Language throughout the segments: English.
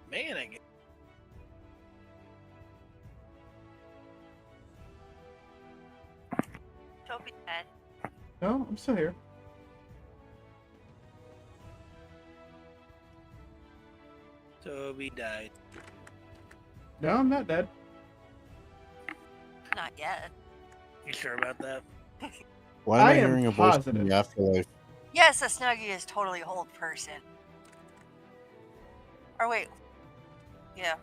Man, I get. Toby dead. No, I'm still here. Toby died. No, I'm not dead. Not yet. You sure about that? Why am I I am hearing a voice positive. from the afterlife? Yes, a Snuggie is totally a whole person. Or wait. Yeah.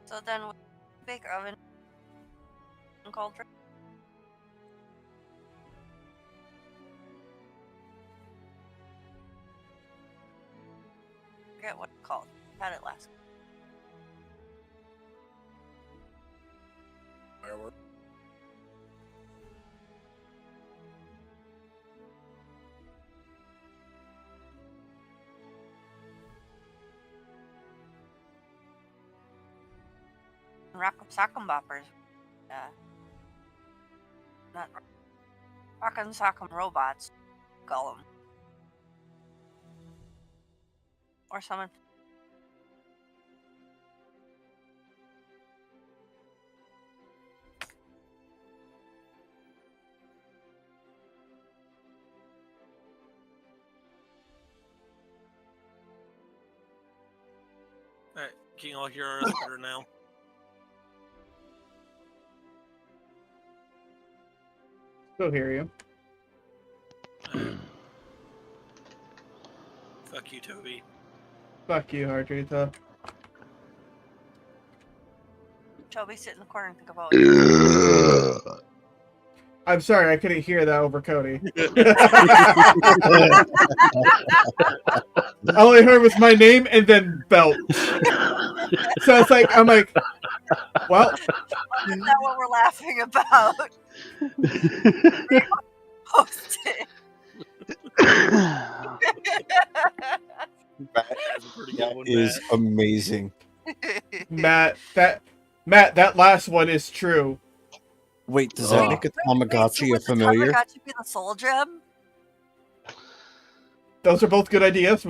So then, bake oven cauldron. Forget what it's called. Had it last. Firework. Rock'em Sock'em Boppers. Not Rock'em Sock'em Robots. Golem. Or someone. Alright, can you all hear us better now? Still hear you. Fuck you, Toby. Fuck you, Harjita. Toby, sit in the corner and think about it. I'm sorry, I couldn't hear that over Cody. All I heard was my name and then belt. So it's like, I'm like, well. That's not what we're laughing about. Post it. That's a pretty good one, Is amazing. Matt, that last one is true. Wait, does that make a Tamagotchi so a familiar? Tamagotchi be the soul gem? Those are both good ideas.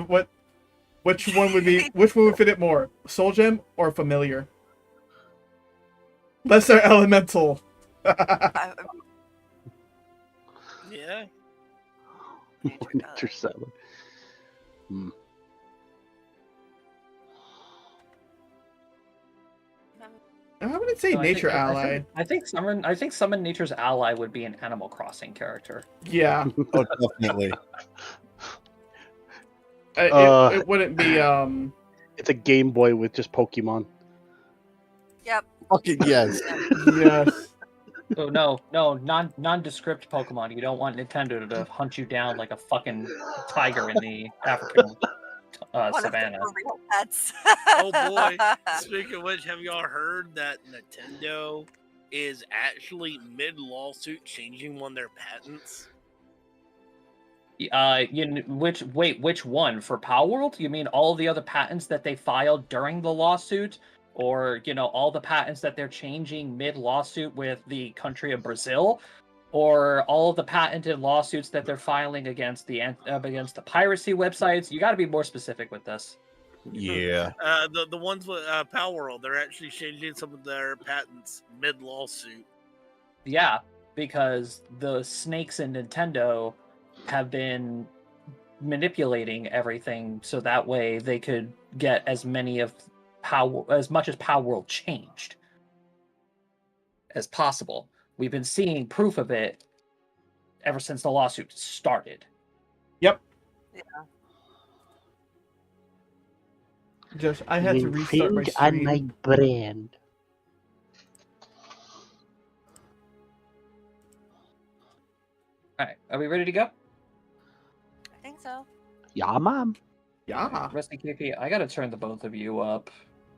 Which one would fit it more? Soul gem or familiar? Lesser elemental. Yeah. Nature salad. I wouldn't say nature ally. I think summon nature's ally would be an Animal Crossing character. Yeah. Oh, definitely. It wouldn't be. It's a Game Boy with just Pokemon. Yep. Fucking yes. Yes. Oh no, nondescript Pokemon. You don't want Nintendo to hunt you down like a fucking tiger in the African savannah. One of the real pets. Oh boy. Speaking of which, have y'all heard that Nintendo is actually mid-lawsuit changing one of their patents? Which one? For Power World? You mean all the other patents that they filed during the lawsuit? Or, all the patents that they're changing mid-lawsuit with the country of Brazil? Or all of the patented lawsuits that they're filing against the piracy websites? You got to be more specific with this. Yeah. The ones with Power World, they're actually changing some of their patents mid-lawsuit. Yeah, because the snakes in Nintendo have been manipulating everything so that way they could get as much as Power World changed. as possible. We've been seeing proof of it ever since the lawsuit started. Yep. Yeah. Just I had to restart my Infringe on stream. my brand. All right, are we ready to go? I think so. Yeah, mom. Yeah. Rusty KP, I gotta turn the both of you up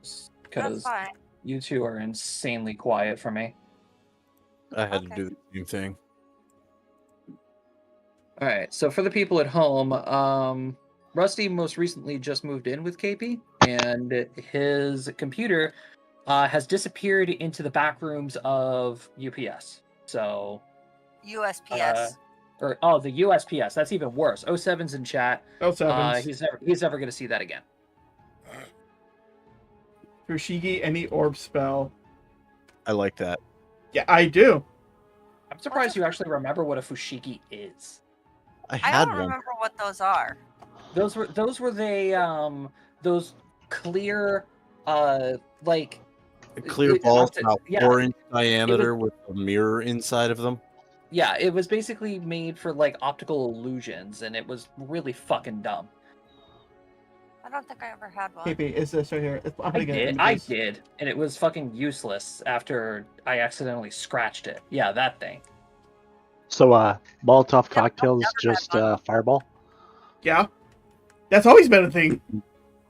That's because fine. you two are insanely quiet for me. I had to Okay. do the same thing. All right, so for the people at home, Rusty most recently just moved in with KP, and his computer has disappeared into the back rooms of UPS. So, USPS. the USPS. That's even worse. 07's in chat. Oh, sevens. He's never going to see that again. Fushigi, any orb spell. I like that. Yeah, I do. I'm surprised you actually remember what a fushigi is. I I had don't one. remember what those are. Those were those clear like A clear it- balls after- about yeah, 4-inch diameter with a mirror inside of them. yeah, it was basically made for like optical illusions, and it was really fucking dumb. I don't think I ever had one. KP, is this right here? I'm gonna get I images. did, and it was fucking useless after I accidentally scratched it. Yeah, that thing. So, Molotov I've cocktails never just had one. Fireball? Yeah. That's always been a thing.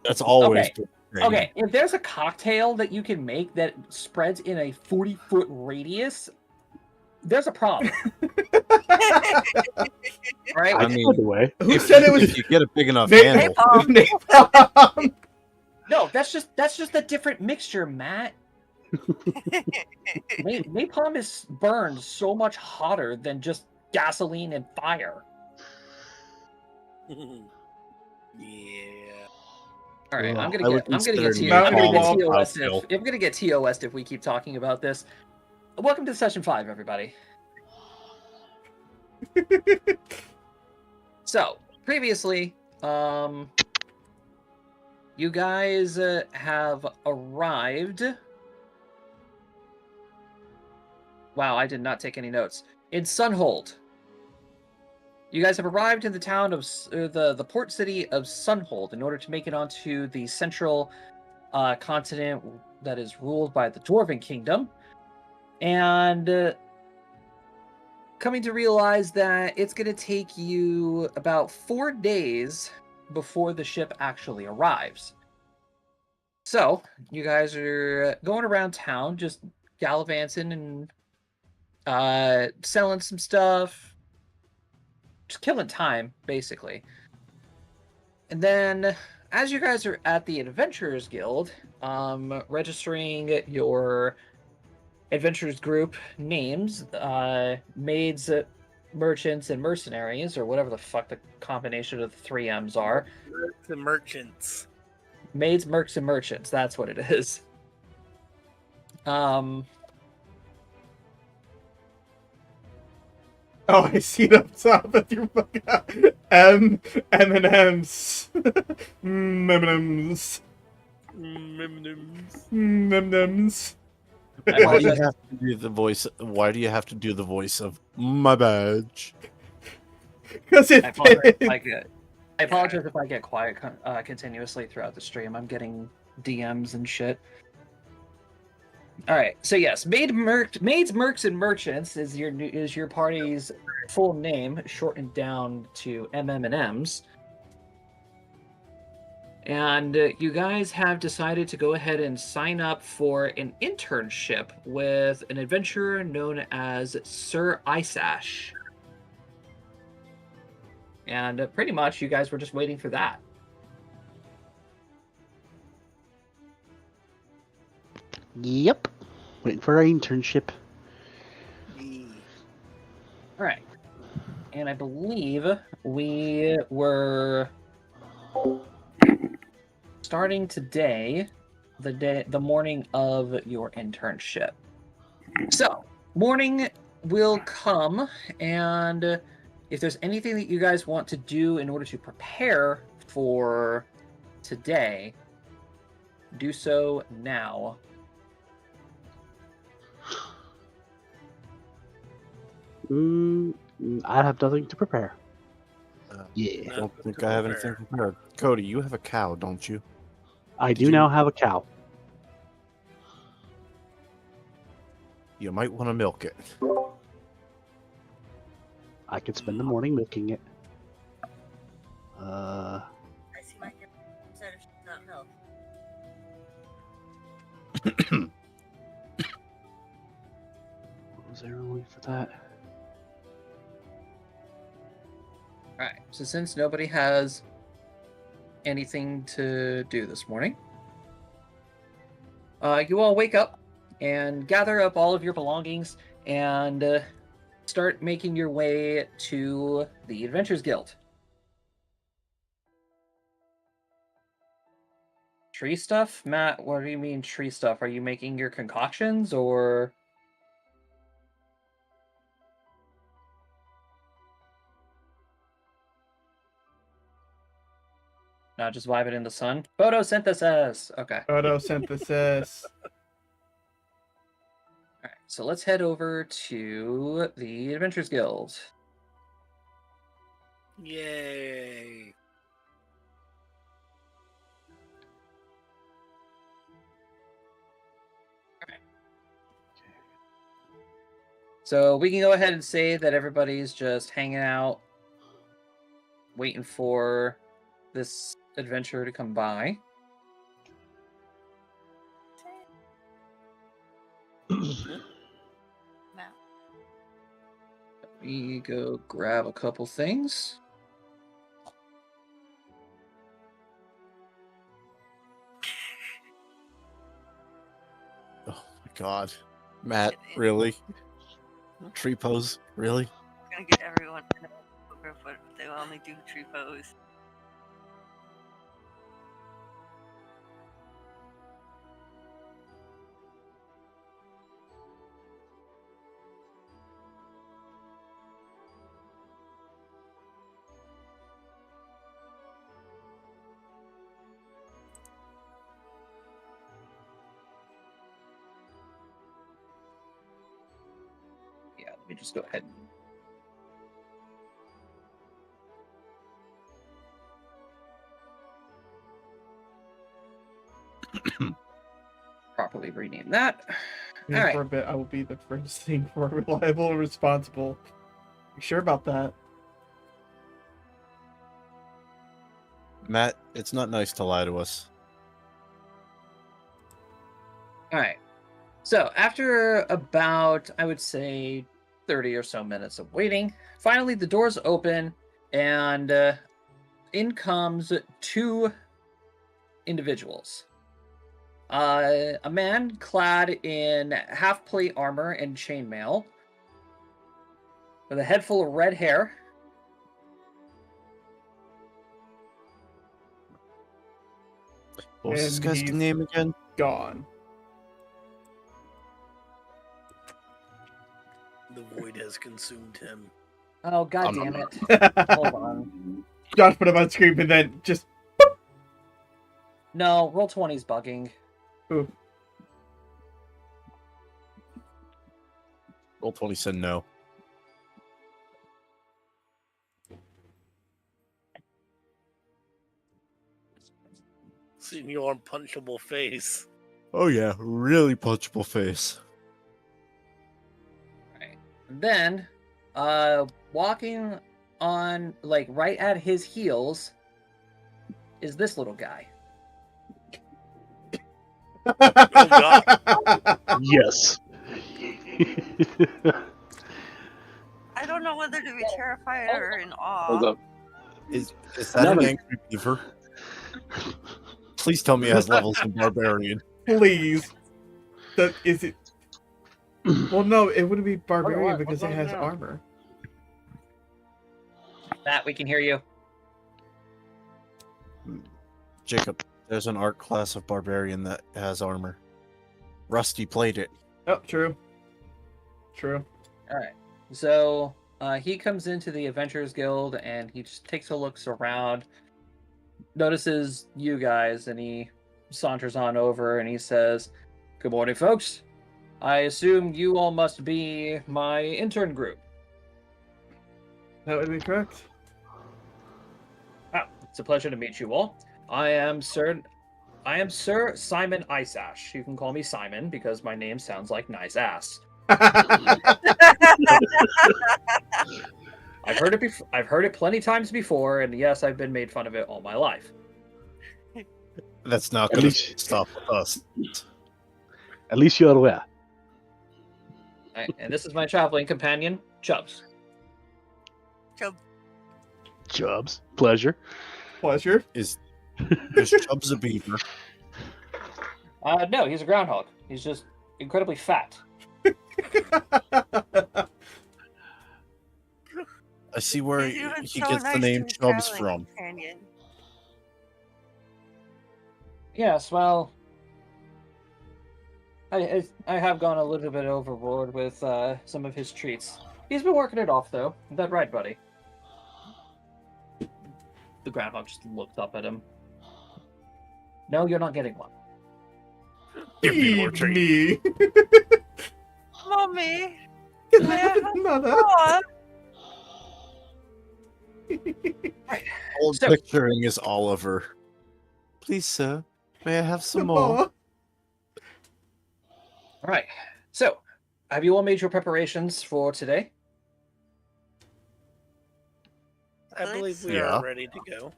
That's always Okay. been great. Okay, if there's a cocktail that you can make that spreads in a 40-foot radius, there's a problem, right? I mean, By the way, Who If said it you- was if you get a big enough Nate- handle. napalm? No, that's just a different mixture, Matt. Napalm is burned so much hotter than just gasoline and fire. Yeah. All right, Well, I'm I gonna would get consider napalm TOS cocktail. if I'm gonna get TOS if we keep talking about this. Welcome to session 5, everybody. So previously, you guys have arrived. Wow, I did not take any notes. In Sunhold. You guys have arrived in the town of the port city of Sunhold in order to make it onto the central continent that is ruled by the Dwarven Kingdom, and coming to realize that it's going to take you about 4 days before the ship actually arrives. So you guys are going around town, just gallivanting and selling some stuff. Just killing time, basically. And then, as you guys are at the Adventurers Guild, registering your Adventurers group names, maids, merchants, and mercenaries, or whatever the fuck the combination of the 3 M's are. The merchants. Maids, mercs, and merchants, that's what it is. Oh, I see it up top of your fucking M&M's. M&M's. M&M's. Why do you have to do the voice? Why do you have to do the voice of my badge? Because it I apologize did. if I get quiet continuously throughout the stream. I'm getting DMs and shit. All right, so yes, maids, mercs, and merchants is your party's full name, shortened down to MM&Ms. And you guys have decided to go ahead and sign up for an internship with an adventurer known as Sir Isash. And pretty much, you guys were just waiting for that. yep. Waiting for our internship. All right. And I believe we were starting today, the morning of your internship. So, morning will come, and if there's anything that you guys want to do in order to prepare for today, do so now. I have nothing to prepare. I Yeah, don't think I have anything prepared. Cody, you have a cow, don't you? I Did do you- now have a cow. You might want to milk it. I could spend the morning milking it. I see my hip said if she's not milk. What was there only for that? Alright, so since nobody has anything to do this morning, you all wake up and gather up all of your belongings and start making your way to the Adventures Guild. Tree stuff? Matt, what do you mean tree stuff? Are you making your concoctions or... Not just vibing in the sun? Photosynthesis! Okay. Photosynthesis. Alright, so let's head over to the Adventures Guild. Yay. So we can go ahead and say that everybody's just hanging out, waiting for this adventure to come by. Matt. Let me go grab a couple things. Oh my god. Matt, really? Tree pose? Really? I'm gonna get everyone in a group, but they will only do tree pose. Yeah, let me just go ahead and properly rename that. Yeah, Alright. for a bit, I will be the first thing for reliable and responsible. You sure about that? Matt, it's not nice to lie to us. Alright. So after about, I would say, 30 or so minutes of waiting, finally the doors open and in comes two individuals. A man clad in half-plate armor and chainmail, with a head full of red hair. What was this And guy's he's name again? gone. The void has consumed him. Oh, god damn it. Hold on. Josh put him on screen, and then just No, Roll20's bugging. ooh. Roll20 said no. Seeing your unpunchable face. Oh yeah, really punchable face. Right. Then, walking on, like, right at his heels is this little guy. Oh god. Yes. I don't know whether to be terrified or in awe. Hold up. Is that None an of- angry beaver? Please tell me it has levels in barbarian. Please. Is it? Well, no, it wouldn't be barbarian what? because it What's has wrong now? armor. Matt, we can hear you. Jacob, there's an art class of barbarian that has armor. Rusty played it. Oh, true. True. All right. So he comes into the Adventurers Guild and he just takes a look around, notices you guys, and he saunters on over and he says, "Good morning, folks. I assume you all must be my intern group." That would be correct. It's a pleasure to meet you all. I am Sir Simon Iceash. You can call me Simon because my name sounds like nice ass. I've heard it plenty times before, and yes, I've been made fun of it all my life. That's not At going to least- stop us. At least you're aware. Right, and this is my traveling companion, Chubbs. Jobs. Pleasure. Pleasure. Is Chubbs a beaver? No, he's a groundhog. He's just incredibly fat. I see where You've been he so gets the nice name to his Chubbs traveling from. companion. Yes, well, I have gone a little bit overboard with some of his treats. He's been working it off, though. Is that right, buddy? The groundhog just looked up at him. No, you're not getting one. Give me more Feed treat. me. Mommy, Can I may I have have another? more? Old So- picturing is Oliver. Please, sir, may I have some more? All right. So, have you all made your preparations for today? I believe we Yeah. are ready to go.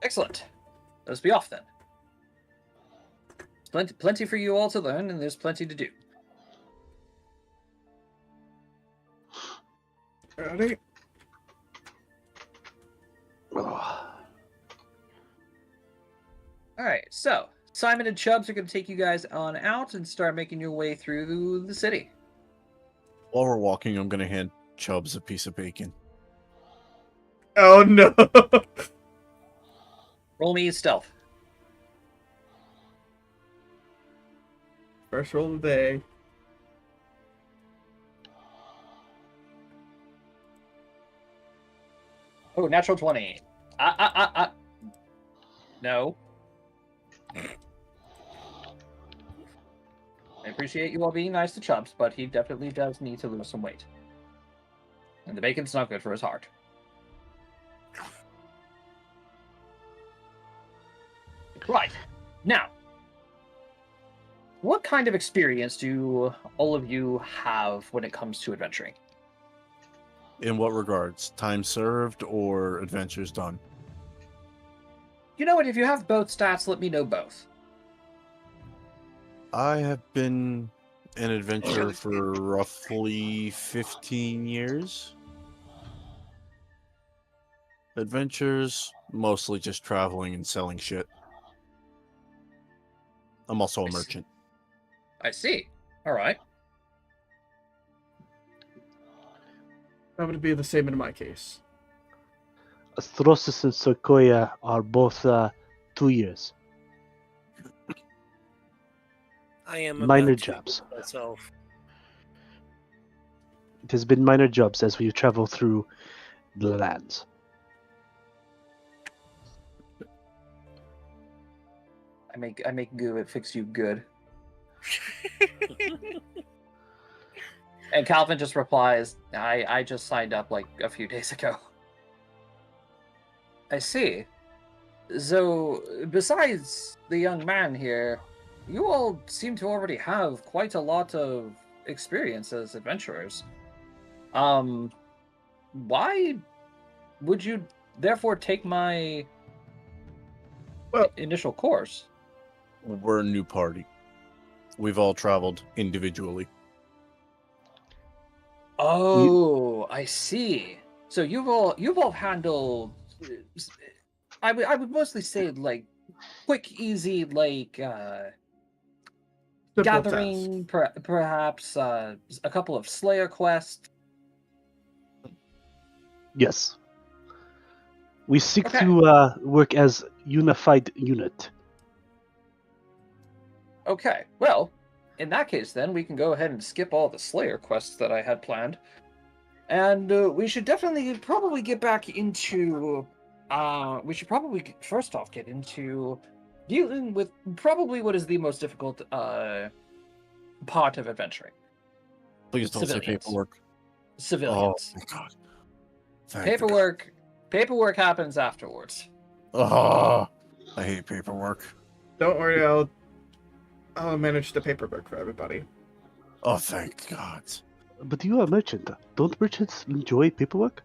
Excellent. Let's be off then. Plenty for you all to learn, and there's plenty to do. Ready? Oh, All right. So, Simon and Chubbs are going to take you guys on out and start making your way through the city. While we're walking, I'm going to hand Chubbs a piece of bacon. Oh no. Roll me stealth. First roll of the day. Oh, natural 20. No. I appreciate you all being nice to Chubbs, but he definitely does need to lose some weight. And the bacon's not good for his heart. Right. Now, what kind of experience do all of you have when it comes to adventuring? In what regards? Time served or adventures done? You know what? If you have both stats, let me know both. I have been an adventurer for roughly 15 years. Adventures, mostly just traveling and selling shit. I'm also a merchant. I see. All right. That would be the same in my case. Astrosis and Sequoia are both 2 years. I am Minor about to jobs. myself. It has been minor jobs as we travel through the lands. I make goo. It fix you good. And Calvin just replies, I just signed up like a few days ago. I see. So, besides the young man here, you all seem to already have quite a lot of experience as adventurers. Why would you therefore take my Well- initial course? We're a new party. We've all traveled individually. Oh, I see. So you've all handled. I would mostly say like quick, easy, like Simple gathering, perhaps a couple of Slayer quests. Yes. We seek Okay. to work as unified unit. Okay, well, in that case, then we can go ahead and skip all the Slayer quests that I had planned, and we should probably get back into. We should probably first off get into dealing with probably what is the most difficult part of adventuring. Please don't say Civilians. paperwork. Civilians. Oh my god. Thank the God. Paperwork happens afterwards. Oh, I hate paperwork. Don't worry, I'll manage the paperwork for everybody. Oh, thank God. But you are a merchant. Don't merchants enjoy paperwork?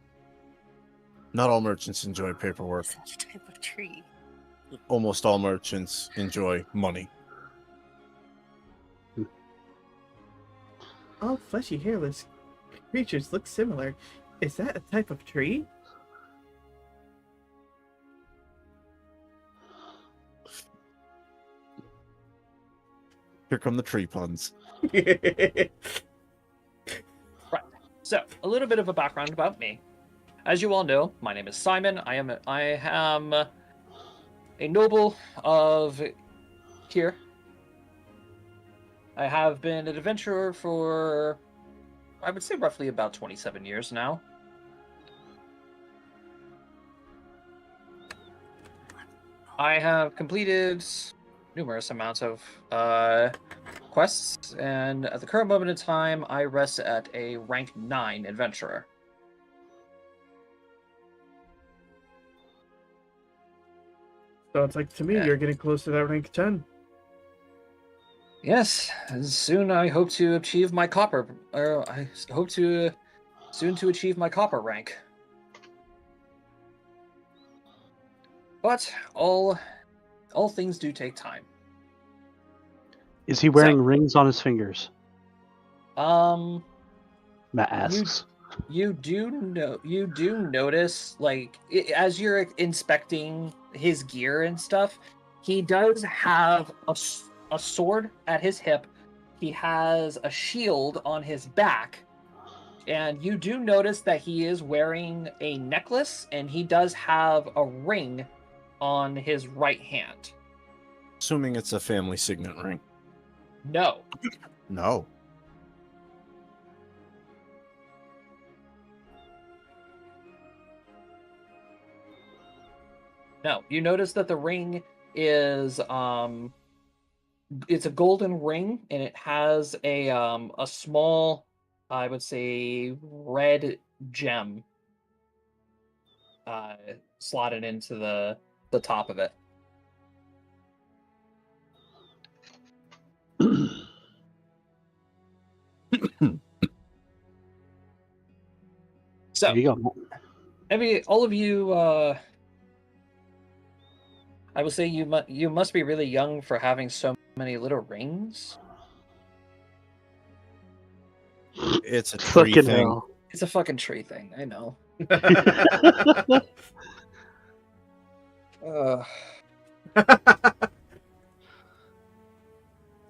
Not all merchants enjoy paperwork. Such a type of tree. Almost all merchants enjoy money. All fleshy, hairless creatures look similar. Is that a type of tree? Here come the tree puns. Right. So, a little bit of a background about me. As you all know, my name is Simon. I am a noble of here. I have been an adventurer for, I would say, roughly about 27 years now. I have completed numerous amounts of quests, and at the current moment in time, I rest at a rank 9 adventurer. So it's like to me, Yeah. you're getting close to that rank 10. Yes, and soon I hope to achieve my copper, or I hope to soon to achieve my copper rank. But all things do take time. Is he wearing rings on his fingers? Matt asks. You do notice, like, as you're inspecting his gear and stuff, he does have a sword at his hip. He has a shield on his back, and you do notice that he is wearing a necklace, and he does have a ring on his right hand. Assuming it's a family signet ring. No. No. No, you notice that the ring is it's a golden ring, and it has a small, I would say, red gem slotted into the top of it. So, There you go. all of you, I will say you must be really young for having so many little rings. It's a tree Fucking thing. hell. It's a fucking tree thing, I know.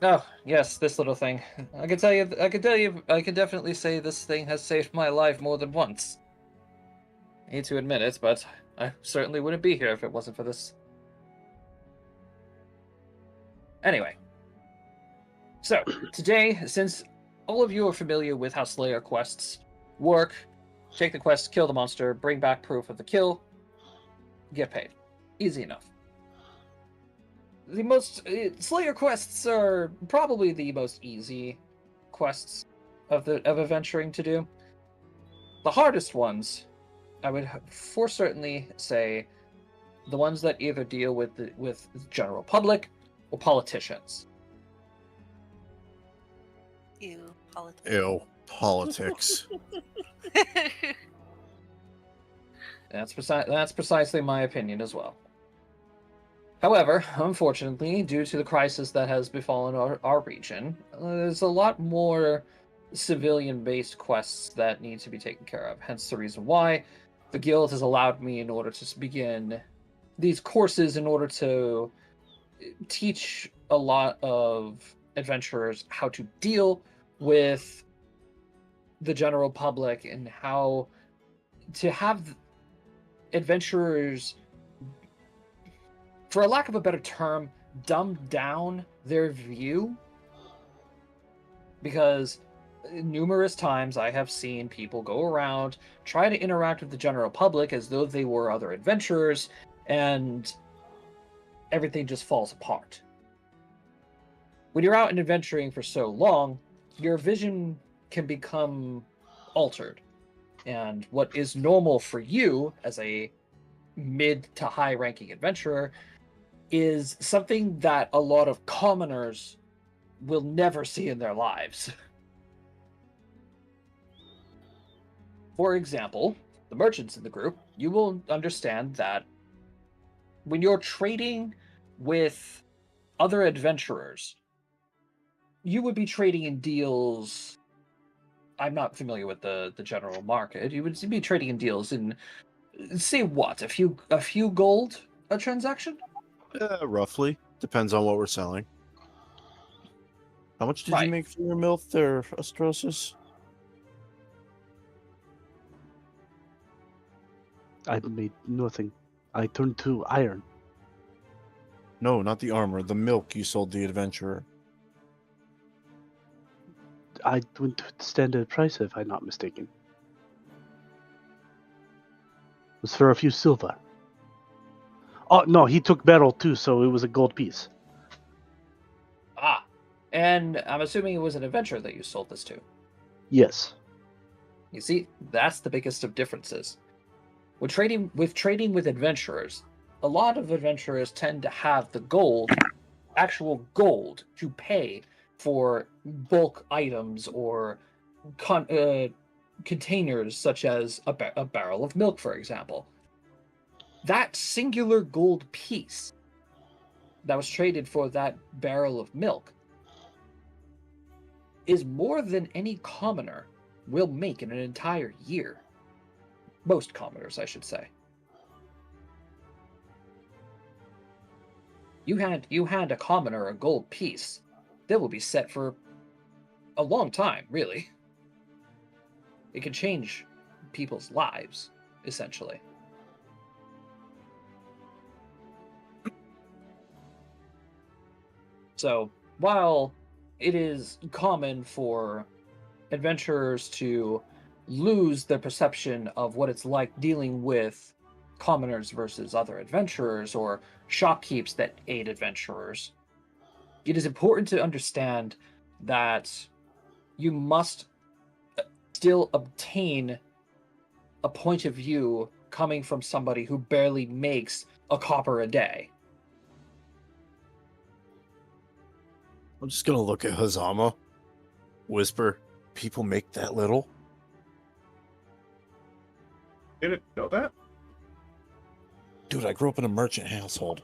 Oh, yes, this little thing. I can definitely say this thing has saved my life more than once. I hate to admit it, but I certainly wouldn't be here if it wasn't for this. Anyway. So, today, since all of you are familiar with how Slayer quests work, take the quest, kill the monster, bring back proof of the kill, get paid. Easy enough. Slayer quests are probably the most easy quests of adventuring to do. The hardest ones, I would for certainly say, the ones that either deal with the general public or politicians. Ew, politics. Ew, politics. That's precisely my opinion as well. However, unfortunately, due to the crisis that has befallen our region, there's a lot more civilian-based quests that need to be taken care of. Hence the reason why the guild has allowed me in order to begin these courses in order to teach a lot of adventurers how to deal with the general public and how to have adventurers, for a lack of a better term, dumb down their view. Because numerous times I have seen people go around, try to interact with the general public as though they were other adventurers, and everything just falls apart. When you're out and adventuring for so long, your vision can become altered. And what is normal for you as a mid to high ranking adventurer is something that a lot of commoners will never see in their lives. For example, the merchants in the group, you will understand that when you're trading with other adventurers, you would be trading in deals. I'm not familiar with the general market. You would be trading in deals in, say, what, a few gold a transaction? Roughly. Depends on what we're selling. How much did you Right. make for your milk there, Astrosis? I made nothing. I turned to iron. No, not the armor. The milk you sold the adventurer. I went to standard price, if I'm not mistaken. It was for a few silver. Oh, no, he took barrel too, so it was a gold piece. Ah. And I'm assuming it was an adventurer that you sold this to. Yes. You see, that's the biggest of differences. With trading with adventurers, a lot of adventurers tend to have the gold, actual gold, to pay for bulk items or containers, such as a barrel of milk, for example. That singular gold piece that was traded for that barrel of milk is more than any commoner will make in an entire year. Most commoners, I should say. You hand a commoner a gold piece, they will be set for a long time, really. It can change people's lives, essentially. So, while it is common for adventurers to lose their perception of what it's like dealing with commoners versus other adventurers or shopkeepers that aid adventurers, it is important to understand that you must still obtain a point of view coming from somebody who barely makes a copper a day. I'm just gonna look at Hazama. Whisper, people make that little? Didn't know that. Dude, I grew up in a merchant household.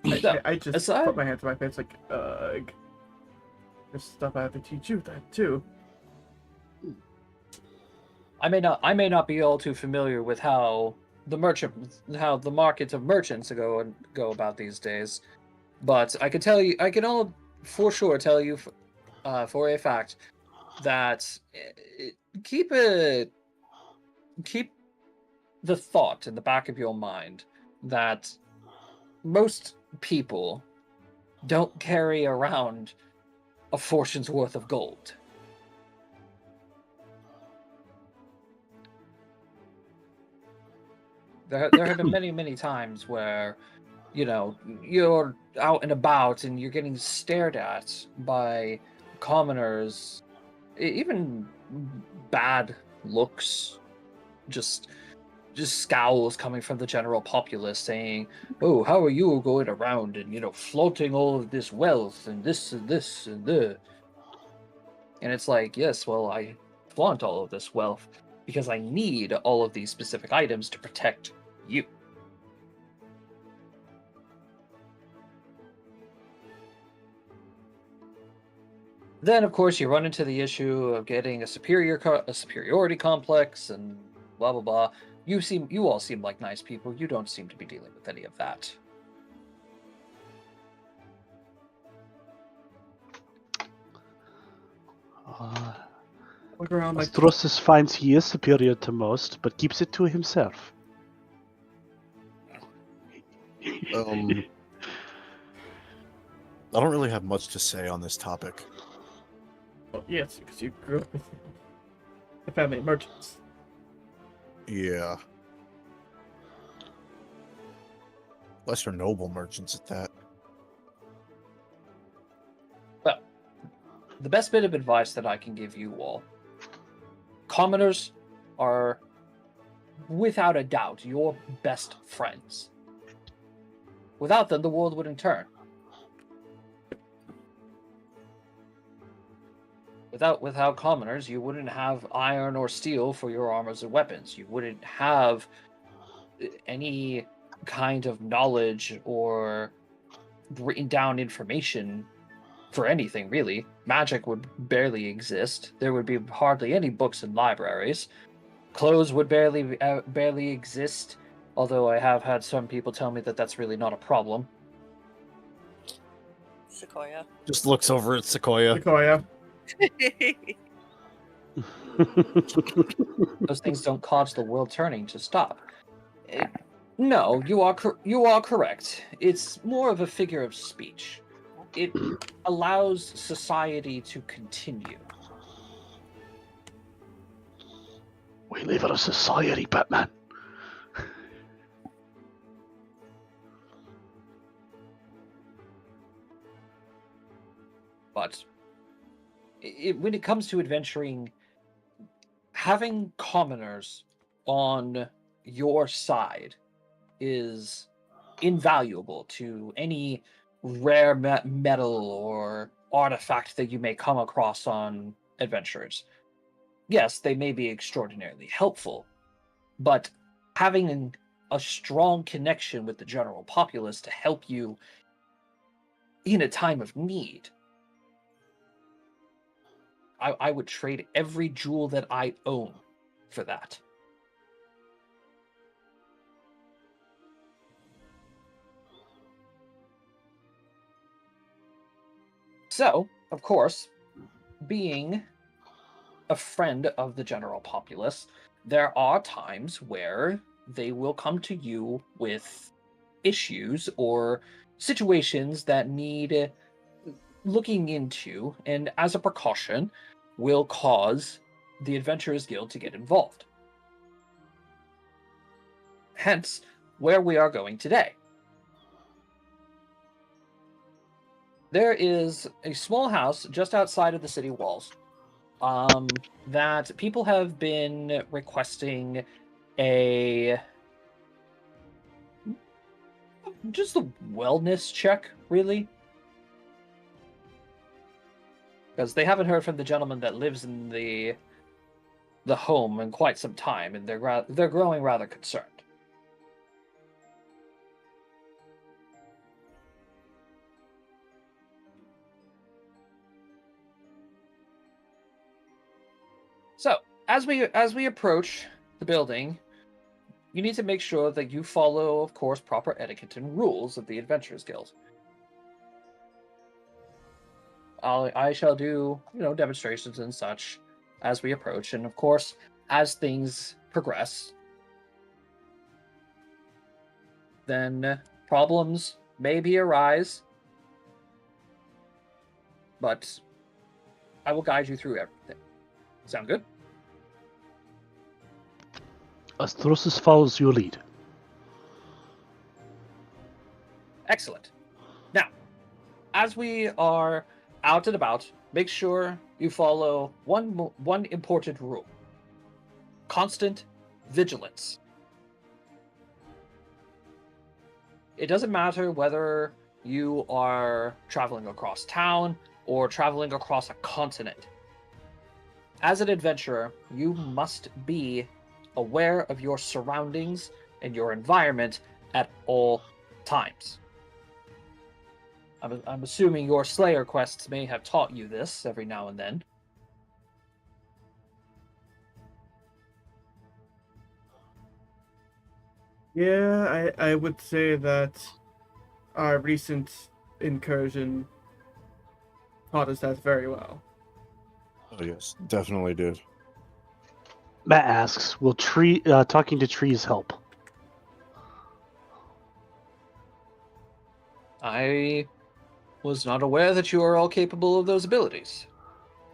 I just aside- put my hand to my face like, there's stuff I have to teach you that too. I may not be all too familiar with how the markets of merchants go about these days, but I can all for sure tell you for a fact that keep the thought in the back of your mind that most people don't carry around a fortune's worth of gold. There have been many times where, you're out and about and you're getting stared at by commoners, even bad looks, just scowls coming from the general populace saying, "Oh, how are you going around and flaunting all of this wealth and this and this and the?" And it's like, yes, well, I flaunt all of this wealth because I need all of these specific items to protect you. Then, of course, you run into the issue of getting a superiority complex and blah blah blah. You all seem like nice people. You don't seem to be dealing with any of that. Look around like, Astrosis finds he is superior to most, but keeps it to himself. I don't really have much to say on this topic. well, yes, because you grew up with the family of merchants. Yeah. Lesser noble merchants at that. the best bit of advice that I can give you all: commoners are, without a doubt, your best friends. Without them, the world wouldn't turn. Without commoners, you wouldn't have iron or steel for your armors and weapons. You wouldn't have any kind of knowledge or written down information for anything, really. Magic would barely exist. There would be hardly any books in libraries. Clothes would barely exist, although I have had some people tell me that that's really not a problem. Sequoia. Just looks over at Sequoia. Sequoia. Those things don't cause the world turning to stop. No, you are correct. It's more of a figure of speech. It allows society to continue. We live in a society, Batman. But when it comes to adventuring, having commoners on your side is invaluable to any rare metal or artifact that you may come across on adventures. Yes, they may be extraordinarily helpful, but having a strong connection with the general populace to help you in a time of need, I would trade every jewel that I own for that. So, of course, being a friend of the general populace, there are times where they will come to you with issues or situations that need looking into, and as a precaution, will cause the Adventurers Guild to get involved. Hence, where we are going today. There is a small house just outside of the city walls that people have been requesting just a wellness check, really. Because they haven't heard from the gentleman that lives in the home in quite some time, and they're growing rather concerned. So, as we approach the building, you need to make sure that you follow, of course, proper etiquette and rules of the Adventurers Guild. I shall do, demonstrations and such as we approach, and of course, as things progress, then problems maybe arise, but I will guide you through everything. Sound good? Astrosis follows your lead. Excellent. Now, as we are out and about, make sure you follow one important rule: constant vigilance. It doesn't matter whether you are traveling across town or traveling across a continent. As an adventurer, you must be aware of your surroundings and your environment at all times. I'm assuming your Slayer quests may have taught you this every now and then. Yeah, I would say that our recent incursion taught us that very well. Oh yes, definitely did. Matt asks, will talking to trees help? I was not aware that you are all capable of those abilities.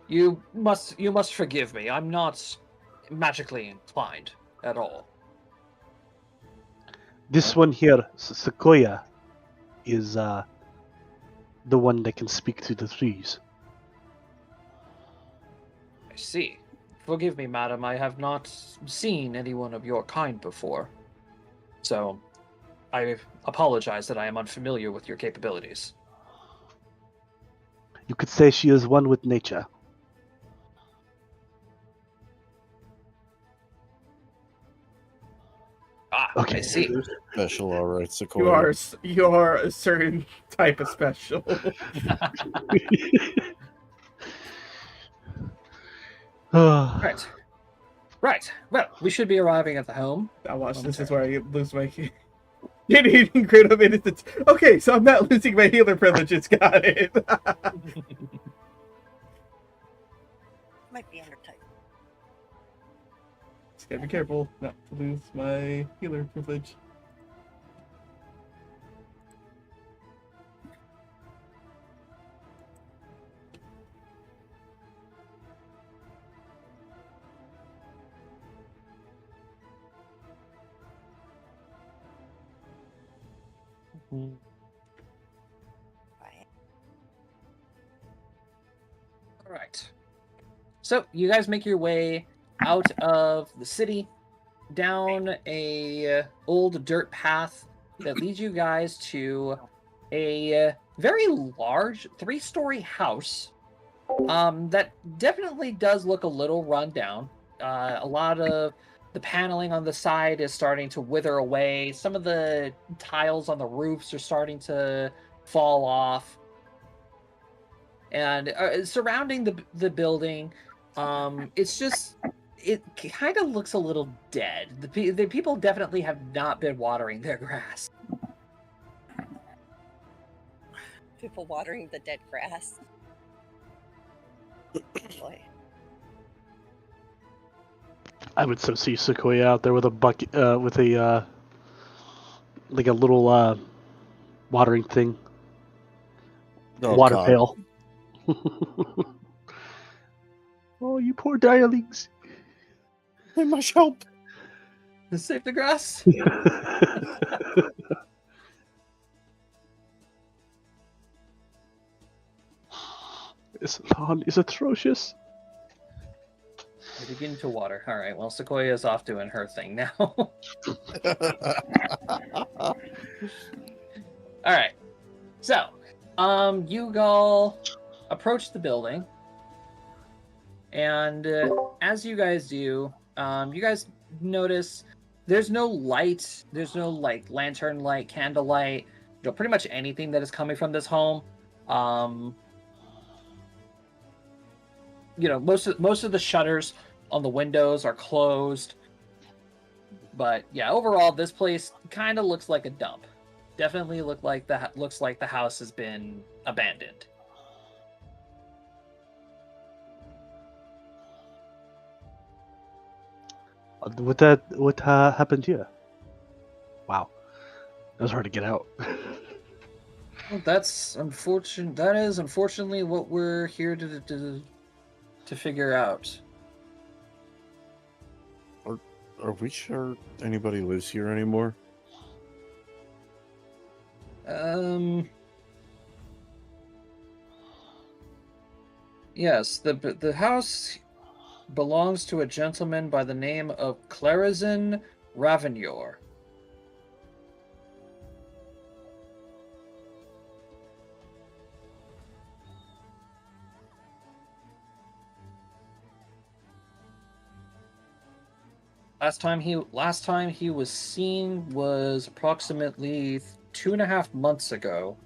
You must forgive me. I'm not magically inclined at all. This one here, Sequoia, is the one that can speak to the trees. see. Forgive me, madam, I have not seen anyone of your kind before. So, I apologize that I am unfamiliar with your capabilities. You could say she is one with nature. Ah, Okay. I see. Special, all right, Sequoia. You are a certain type of special. Right. Right. Well, we should be arriving at the home. Now watch, this is where I lose my eating grid of innocence. Okay, so I'm not losing my healer privileges. Got it. Might be under type. Just gotta be careful not to lose my healer privilege. Right. All right. So you guys make your way out of the city, down a old dirt path that leads you guys to a very large 3-story house. That definitely does look a little run down. A lot of the paneling on the side is starting to wither away. Some of the tiles on the roofs are starting to fall off. And surrounding the building, it's just, it kind of looks a little dead. The people definitely have not been watering their grass. People watering the dead grass. Boy. I would so see Sequoia out there with a bucket, with a like a little watering thing, Oh, water God. pail. Oh, you poor direlings! They must help. To save the grass. This lawn is atrocious. They begin to water. All right. Well, Sequoia is off doing her thing now. All right. So, you all approach the building, and as you guys do, you guys notice there's no light. There's no like lantern light, candle light. Pretty much anything that is coming from this home. Most of the shutters on the windows are closed. But yeah, overall, this place kind of looks like a dump. Definitely looks like the house has been abandoned. What happened here? Wow, that was hard to get out. Well, that's unfortunate. That is unfortunately what we're here to figure out. Are we sure anybody lives here anymore? Yes, the house belongs to a gentleman by the name of Clarizin Ravenior. Last time he was seen was approximately 2.5 months ago.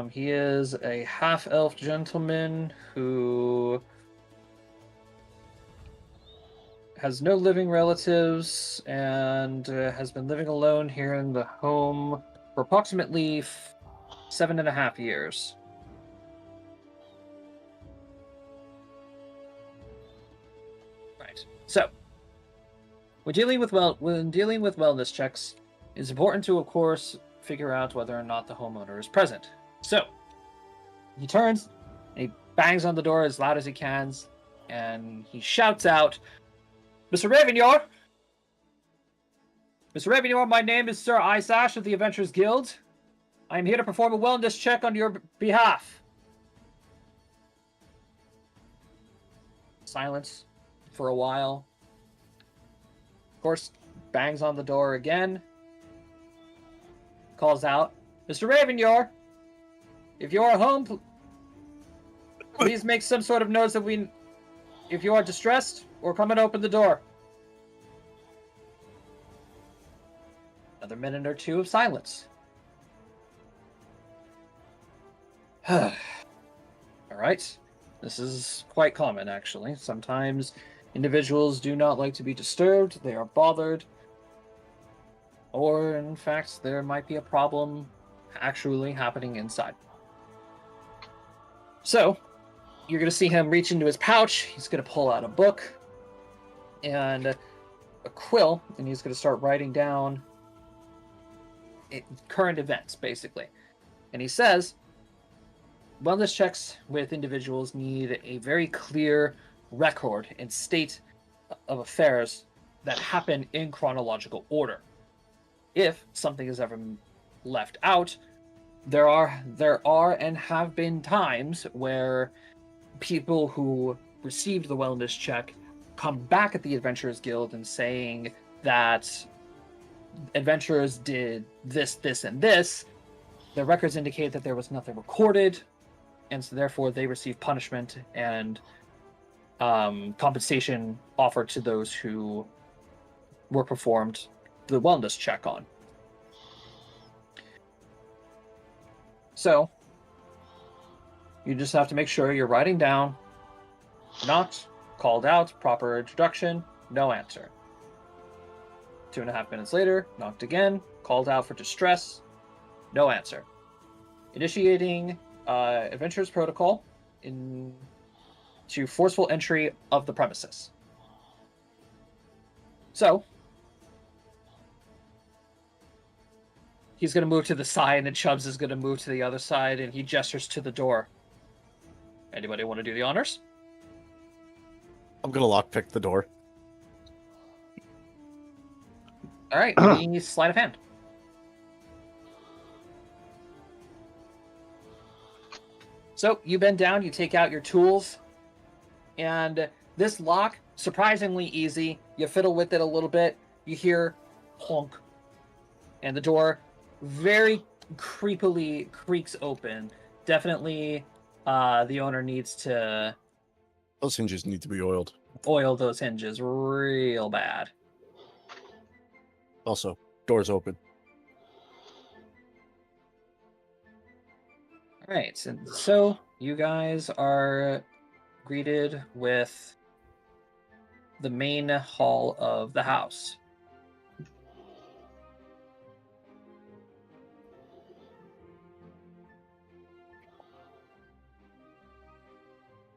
He is a half-elf gentleman who has no living relatives and has been living alone here in the home for approximately 7.5 years. Right. So, when dealing with wellness checks, it's important to, of course, figure out whether or not the homeowner is present. So, he turns, and he bangs on the door as loud as he can, and he shouts out, "Mr. Ravenior! Mr. Ravenior, my name is Sir Isash of the Adventurers Guild. I am here to perform a wellness check on your behalf. Silence for a while. Of course, bangs on the door again. Calls out, Mr. Ravenyor, if you are home, please make some sort of noise if you are distressed, or come and open the door. Another minute or two of silence. All right. This is quite common, actually. Sometimes individuals do not like to be disturbed. They are bothered. Or, in fact, there might be a problem actually happening inside. So, you're going to see him reach into his pouch. He's going to pull out a book and a quill, and he's going to start writing down current events, basically. And he says, wellness checks with individuals need a very clear record and state of affairs that happen in chronological order. If something is ever left out, there are and have been times where people who received the wellness check come back at the Adventurers Guild and saying that adventurers did this, this, and this. Their records indicate that there was nothing recorded, and so therefore they receive punishment and compensation offered to those who were performed the wellness check on. So, you just have to make sure you're writing down, knocked, called out, proper introduction, no answer. 2.5 minutes later, knocked again, called out for distress, no answer. Initiating Adventurer's Protocol to forceful entry of the premises. So, he's going to move to the side, and Chubbs is going to move to the other side, and he gestures to the door. Anybody want to do the honors? I'm gonna lockpick the door. All right, give me sleight of hand. So you bend down, you take out your tools, and this lock, surprisingly easy. You fiddle with it a little bit, you hear plonk, and the door very creepily creaks open. Definitely the owner needs to... Those hinges need to be oiled. Oil those hinges real bad. Also, doors open. All right, and so you guys are greeted with the main hall of the house.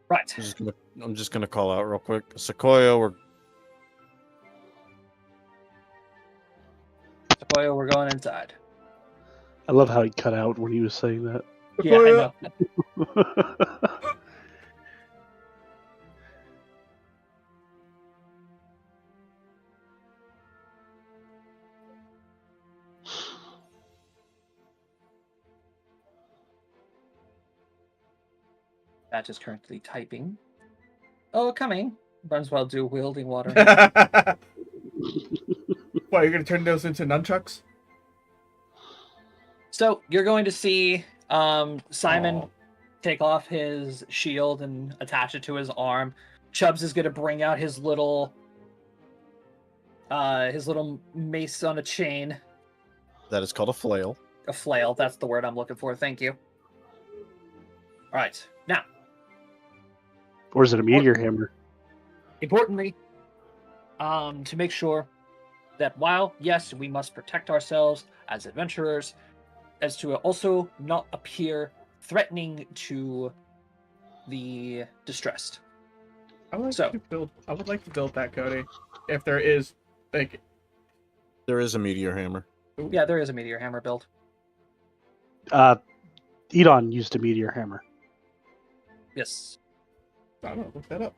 Right. I'm just gonna call out real quick. Sequoia, We're going inside. I love how he cut out when he was saying that. Yeah, I know. That is currently typing. Oh, coming. Runs while dual wielding water. What, you're gonna turn those into nunchucks? So you're going to see Simon take off his shield and attach it to his arm. Chubbs is going to bring out his little mace on a chain. that is called a flail. A flail, that's the word I'm looking for. Thank you. All right, now. Or is it a meteor hammer? Importantly, to make sure that while, yes, we must protect ourselves as adventurers, as to also not appear threatening to the distressed. I would like to build that, Cody. If there is, like... There is a meteor hammer. Yeah, there is a meteor hammer build. Edon used a meteor hammer. Yes. I don't know, look that up.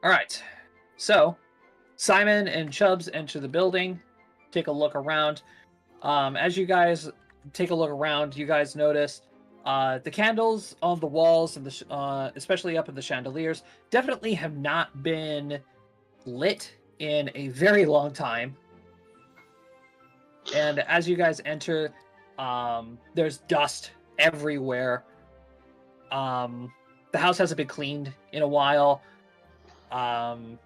All right. So, Simon and Chubbs enter the building, take a look around. As you guys take a look around, you guys notice the candles on the walls and especially up in the chandeliers definitely have not been lit in a very long time. And as you guys enter, there's dust everywhere. The house hasn't been cleaned in a while. The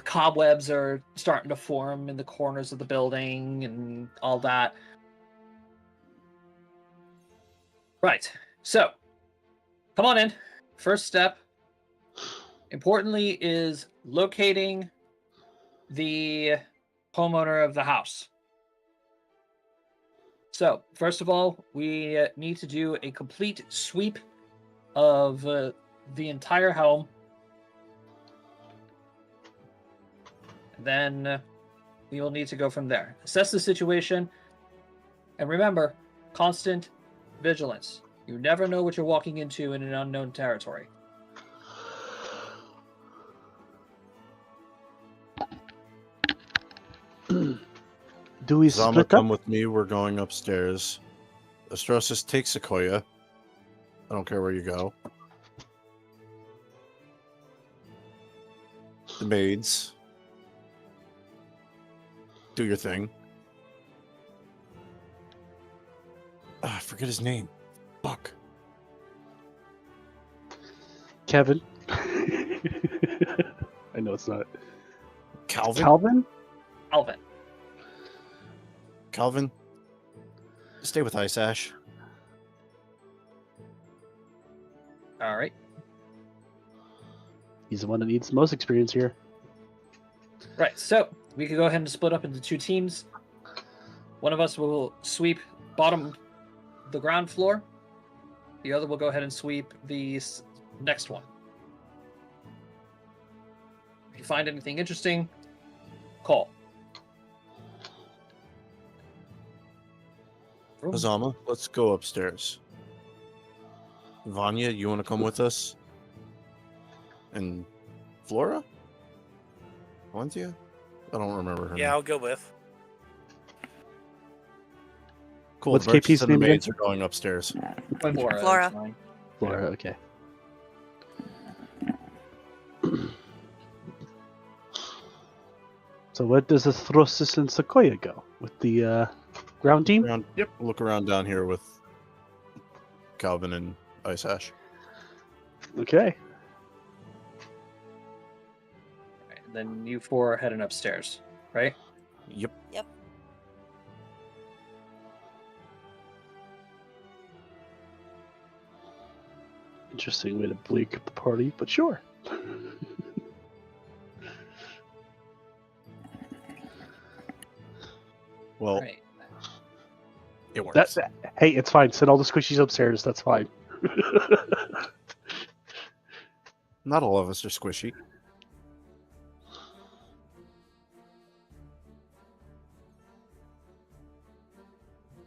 cobwebs are starting to form in the corners of the building and all that. Right. So, come on in. First step, importantly, is locating the homeowner of the house. So, first of all, we need to do a complete sweep of the entire home. Then we will need to go from there. Assess the situation. And remember, constant vigilance. You never know what you're walking into in an unknown territory. Do we Zama, split come up? with me. We're going upstairs. Astrosis, take Sequoia. I don't care where you go. The maids. Do your thing. I forget his name. Fuck. Kevin. I know it's not. Calvin? Calvin? Alvin. Calvin? Stay with Ice Ash. All right. He's the one that needs the most experience here. Right. So we could go ahead and split up into two teams. One of us will sweep the ground floor. The other will go ahead and sweep the next one. If you find anything interesting, call. Azama, let's go upstairs. Vanya, you want to come with us? And Flora? Valencia? I don't remember her Yeah, name. I'll go with. Cool. What's the merchants KP's and the name again? maids are going upstairs. Flora. is fine. Flora, okay. So where does the Throsis and Sequoia go? With the ground team? Yep. Look around down here with Calvin and Ice Ash. Okay. Right, and then you four are heading upstairs, right? Yep. Interesting way to break up the party, but sure. Well, Right. it works. Hey, it's fine. Send all the squishies upstairs. That's fine. Not all of us are squishy.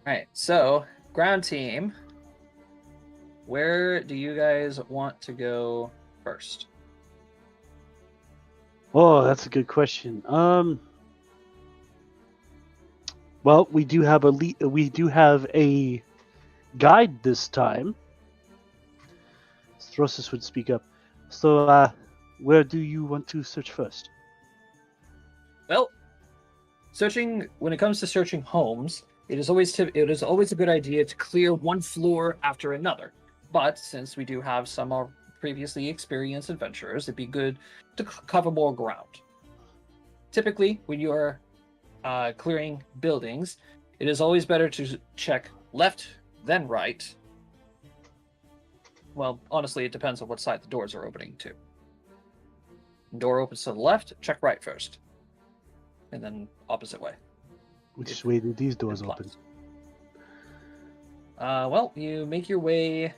Right. So, ground team, where do you guys want to go first? Oh, that's a good question. Well, we do have a guide this time. Throsis would speak up. So, where do you want to search first? Well, when it comes to searching homes, it is always a good idea to clear one floor after another. But since we do have some previously experienced adventurers, it'd be good to cover more ground. Typically, when you are clearing buildings, it is always better to check left then right. Well, honestly, it depends on what side the doors are opening to. Door opens to the left, check right first. And then opposite way. Which way do these doors Implies. open? Well, you make your way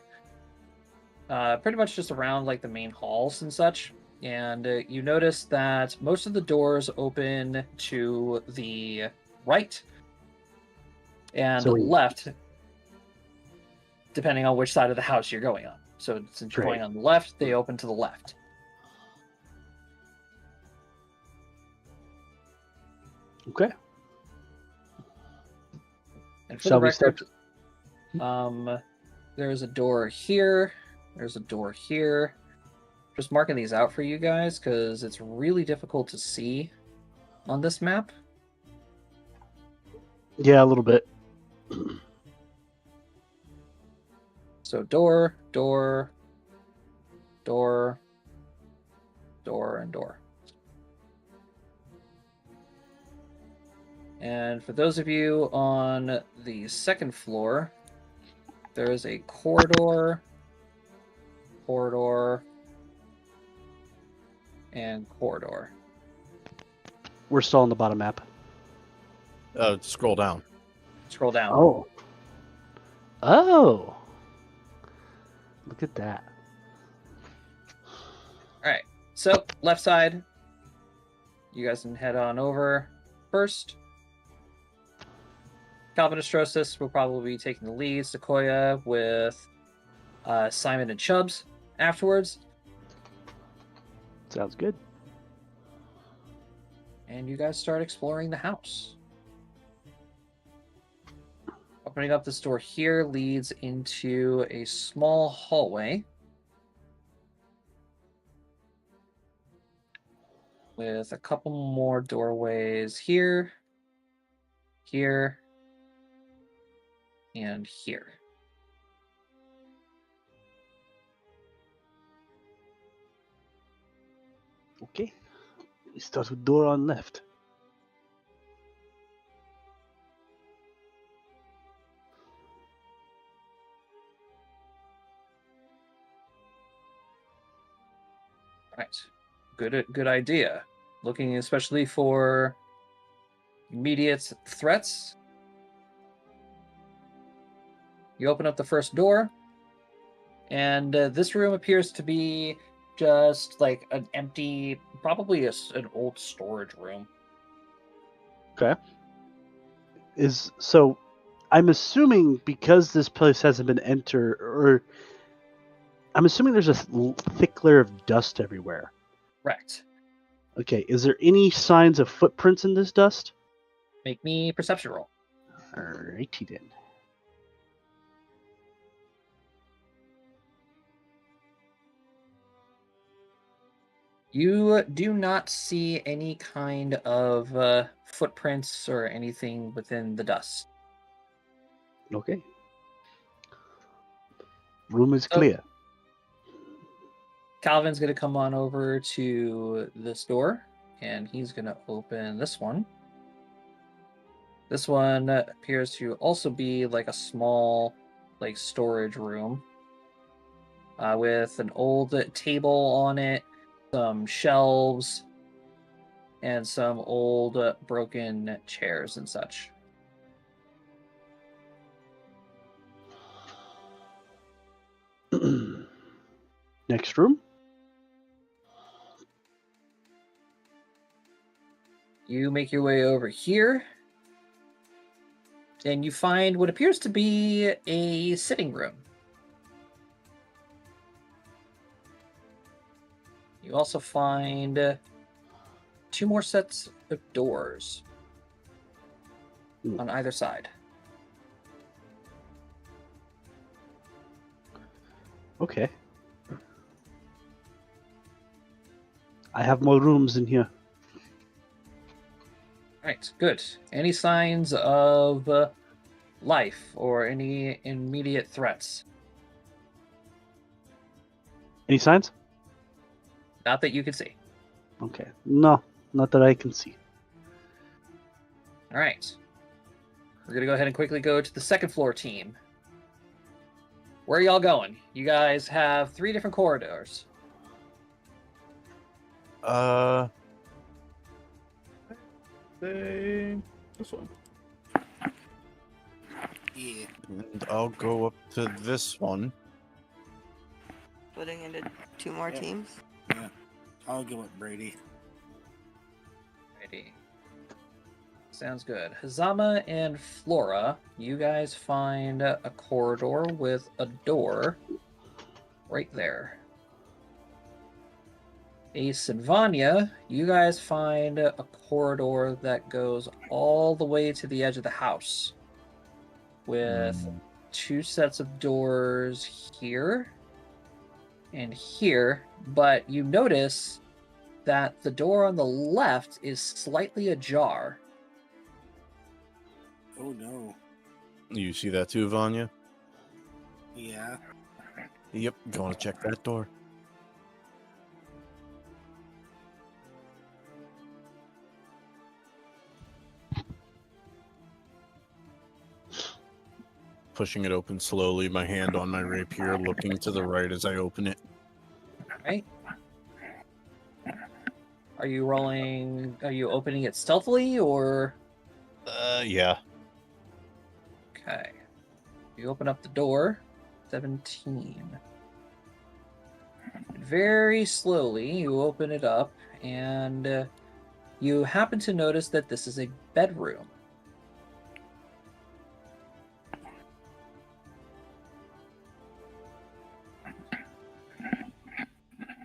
pretty much just around like the main halls and such, and you notice that most of the doors open to the right and So- left, depending on which side of the house you're going on. So since you're Right. going on the left, they open to the left. Okay. for Shall the we start? record, there's a door here. There's a door here. Just marking these out for you guys because it's really difficult to see on this map. Yeah, a little bit. So door, door, door, door, and door. And for those of you on the second floor, there is a corridor, corridor, and corridor. We're still on the bottom map. Scroll down. Scroll down. Oh. Oh. Look at that. All right. So left side, you guys can head on over first. Calvin Astrosis will probably be taking the lead. Sequoia with Simon and Chubbs afterwards. Sounds good. And you guys start exploring the house. Opening up this door here leads into a small hallway with a couple more doorways here, here, and here. Okay. We start with door on left. Right. Good idea. Looking especially for immediate threats. You open up the first door, and this room appears to be just like an empty, probably an old storage room. Okay. So I'm assuming because this place hasn't been entered, or I'm assuming there's a thick layer of dust everywhere. Correct. Okay, is there any signs of footprints in this dust? Make me perception roll. Alrighty then. You do not see any kind of footprints or anything within the dust. Okay. Room is Oh. clear. Calvin's going to come on over to this door, and he's going to open this one. This one appears to also be like a small, like storage room with an old table on it, some shelves, and some old broken chairs and such. Next room. You make your way over here, and you find what appears to be a sitting room. You also find two more sets of doors on either side. Okay. I have more rooms in here. Right, good. Any signs of life or any immediate threats? Any signs? Not that you can see. Okay. No, not that I can see. All right. We're going to go ahead and quickly go to the second floor team. Where are y'all going? You guys have 3 different corridors. Say this one. Yeah. And I'll go up to this one. Splitting into 2 more Yeah. teams. Yeah. I'll go with Brady. Righty. Sounds good. Hazama and Flora, you guys find a corridor with a door right there. Ace and Vanya, you guys find a corridor that goes all the way to the edge of the house. with 2 sets of doors here and here, but you notice that the door on the left is slightly ajar. Oh no. You see that too, Vanya? Yeah. Yep, going to check that door. Pushing it open slowly, my hand on my rapier, looking to the right as I open it. Right? Are you opening it stealthily or? Yeah. Okay. You open up the door. 17. Very slowly, you open it up, and you happen to notice that this is a bedroom.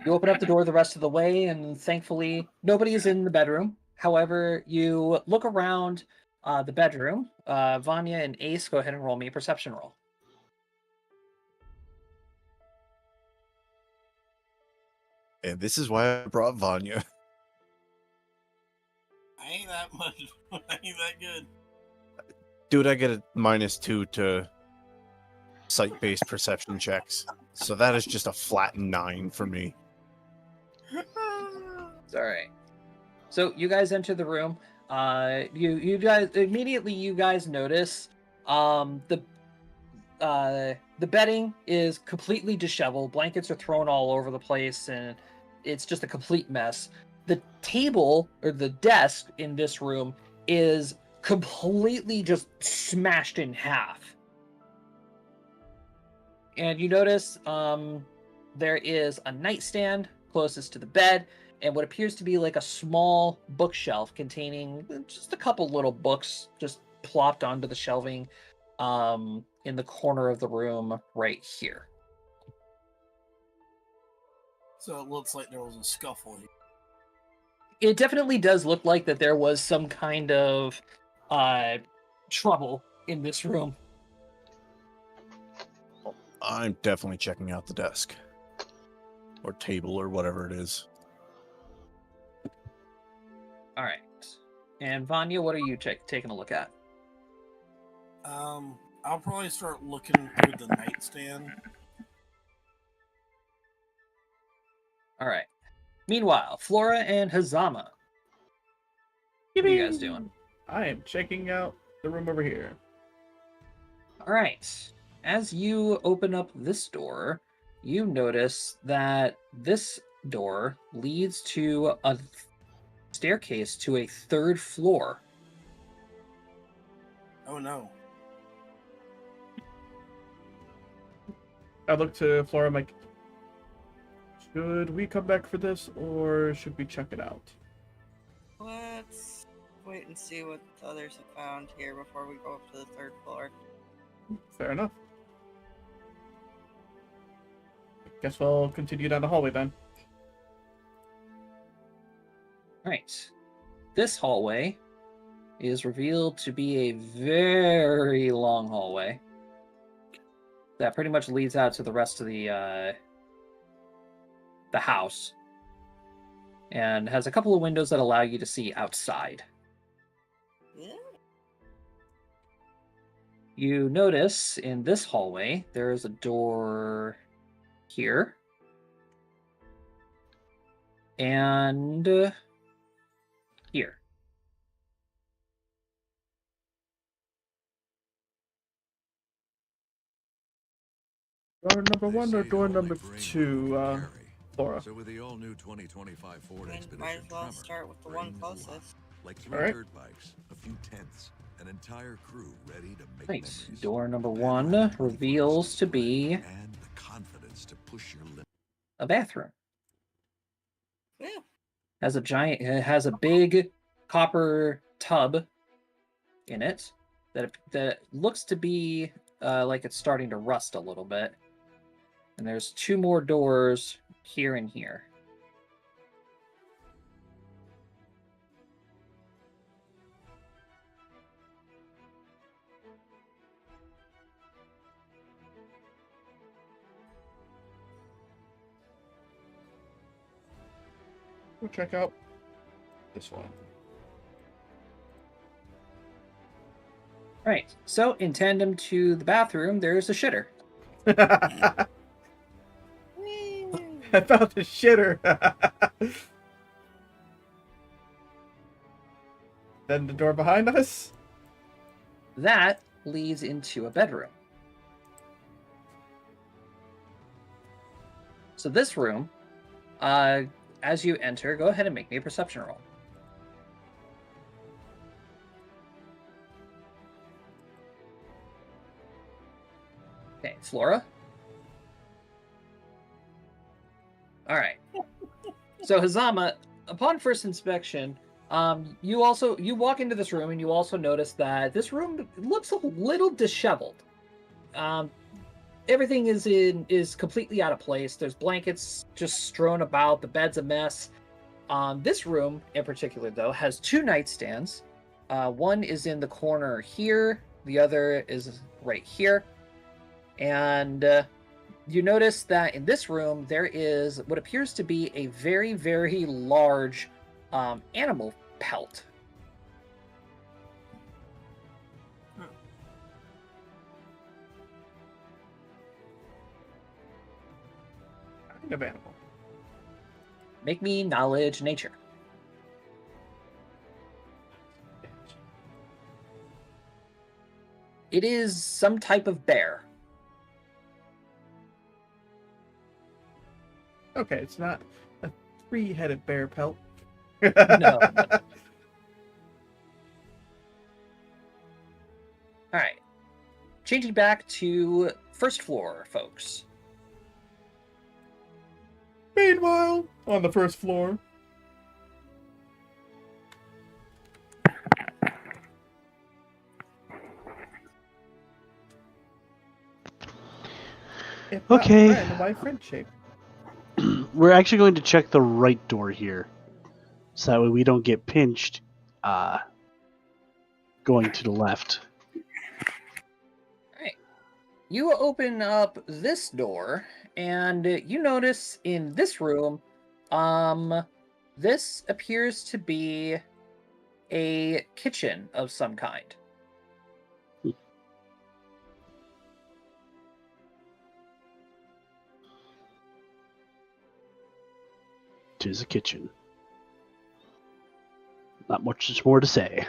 You open up the door the rest of the way, and thankfully, nobody is in the bedroom. However, you look around the bedroom. Vanya and Ace, go ahead and roll me a perception roll. And this is why I brought Vanya. I ain't that much. I ain't that good. Dude, I get a -2 to sight-based perception checks. So that is just a flat 9 for me. It's all right. So you guys enter the room. You guys immediately notice the bedding is completely disheveled. Blankets are thrown all over the place, and it's just a complete mess. The table or the desk in this room is completely just smashed in half. And you notice there is a nightstand closest to the bed, and what appears to be like a small bookshelf containing just a couple little books just plopped onto the shelving in the corner of the room right here. So it looks like there was a scuffle here. It definitely does look like that there was some kind of trouble in this room. I'm definitely checking out the desk. Or table, or whatever it is. All right. And Vanya, what are you taking a look at? I'll probably start looking through the nightstand. All right. Meanwhile, Flora and Hazama. What are you guys doing? I am checking out the room over here. All right. As you open up this door, you notice that this door leads to a staircase to a 3rd floor. Oh no. I look to Flora, I'm like, should we come back for this, or should we check it out? Let's wait and see what the others have found here before we go up to the 3rd floor. Fair enough. Guess we'll continue down the hallway then. Right. This hallway is revealed to be a very long hallway that pretty much leads out to the rest of the house, and has a couple of windows that allow you to see outside. Yeah. You notice in this hallway there is a door here, and here. Door number They 1 or say door only number bring what 2, you can carry. Flora? So with the all-new 2025 Ford Might Expedition as well Tremor, start with the bring one the closest. lot. Like 3 Alright. dirt bikes, a few tents, an entire crew ready to make Right. memories. Door number And 1 around 24 reveals to be and the confidence to push your limits. a bathroom. Yeah. It has a big copper tub in it that looks to be like it's starting to rust a little bit. And there's 2 more doors here and here. We'll check out this one. Right. So, in tandem to the bathroom, there's a shitter. I found the shitter. Then the door behind us. That leads into a bedroom. So this room, as you enter, go ahead and make me a perception roll. Okay, Flora. All right. So Hazama, upon first inspection, you walk into this room and you also notice that this room looks a little disheveled. Everything is completely out of place. There's blankets just strewn about. The bed's a mess. This room in particular, though, has 2 nightstands. One is in the corner here. The other is right here. And you notice that in this room there is what appears to be a very, very large animal pelt. Kind of animal. Make me knowledge nature. It is some type of bear. Okay, it's not a 3-headed bear pelt. No. All right. Changing back to first floor, folks. Meanwhile, on the first floor. If not Okay. friend, why friendship? We're actually going to check the right door here, so that way we don't get pinched going to the left. Alright. You open up this door, and you notice in this room, this appears to be a kitchen of some kind. Tis a kitchen. Not much more to say.